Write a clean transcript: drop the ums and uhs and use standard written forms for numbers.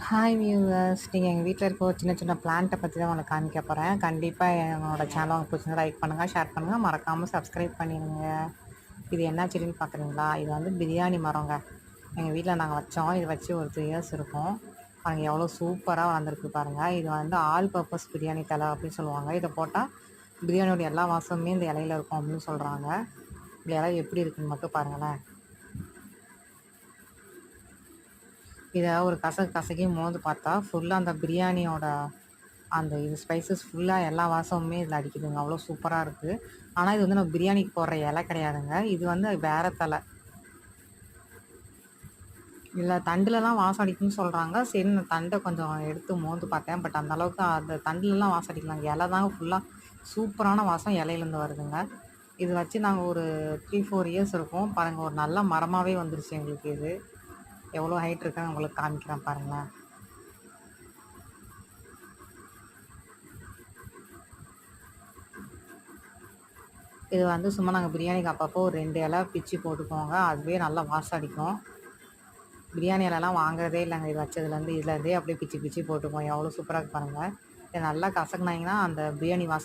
Hi viewers, நீங்கள் எங்கள் வீட்டில் இருக்க ஒரு சின்ன சின்ன பிளான்ட்டை பற்றி தான் உங்களுக்கு காமிக்க போகிறேன். கண்டிப்பாக என்னோட சேனல் உங்களுக்கு பிடிச்சிருந்தா லைக் பண்ணுங்கள், ஷேர் பண்ணுங்கள், மறக்காமல் சப்ஸ்கிரைப் பண்ணிடுங்க. இது என்ன செடின்னு பார்க்குறீங்களா? இது வந்து பிரியாணி மரங்க. எங்கள் வீட்டில் நாங்கள் வச்சோம். இது வச்சு ஒரு 3 இயர்ஸ் இருக்கும். பாருங்கள் எவ்வளோ சூப்பராக வளர்ந்துருக்கு பாருங்கள். இது வந்து ஆல் பர்பஸ் பிரியாணி தலை அப்படின்னு சொல்லுவாங்க. இதை போட்டால் பிரியாணியோட எல்லா வாசமுமே இந்த இலையில இருக்கும் அப்படின்னு சொல்கிறாங்க. இந்த இலை எப்படி இருக்குன்னு மட்டும் பாருங்களேன். இதை ஒரு கசக்கி மோந்து பார்த்தா ஃபுல்லாக அந்த பிரியாணியோட அந்த இது ஸ்பைசஸ் ஃபுல்லாக எல்லா வாசமுமே இதில் அடிக்குதுங்க. அவ்வளோ சூப்பராக இருக்குது. ஆனால் இது வந்து நம்ம பிரியாணிக்கு போடுற இலை கிடையாதுங்க. இது வந்து வேறு தலை. இதில் தண்டுலலாம் வாசம் அடிக்குன்னு சொல்கிறாங்க. சரி, நான் தண்டை கொஞ்சம் எடுத்து மோந்து பார்த்தேன். பட் அந்த அளவுக்கு அந்த தண்டுலலாம் வாசம் அடிக்கலாங்க. இலை தாங்க ஃபுல்லாக சூப்பரான வாசம் இலையிலேருந்து வருதுங்க. இது வச்சு நாங்கள் ஒரு 3-4 இயர்ஸ் இருக்கும். பாருங்கள், ஒரு நல்ல மரமாகவே வந்துருச்சு எங்களுக்கு இது. எவ்வளோ ஹைட் இருக்குன்னு உங்களுக்கு காமிக்கிறேன் பாருங்களேன். இது வந்து சும்மா நாங்கள் பிரியாணிக்கு அப்பப்போ ஒரு 2 இலை பிச்சு போட்டுக்குவோங்க. அதுவே நல்லா வாசம் அடிக்கும். பிரியாணி இலைலாம் வாங்குறதே இல்லைங்க. இது வச்சதுலேருந்து இதுலேருந்தே அப்படியே பிச்சு பிச்சு போட்டுக்குவோம். எவ்வளோ சூப்பராக இருக்கு பாருங்கள். இதை நல்லா கசக்குனாங்கன்னா அந்த பிரியாணி வாசம்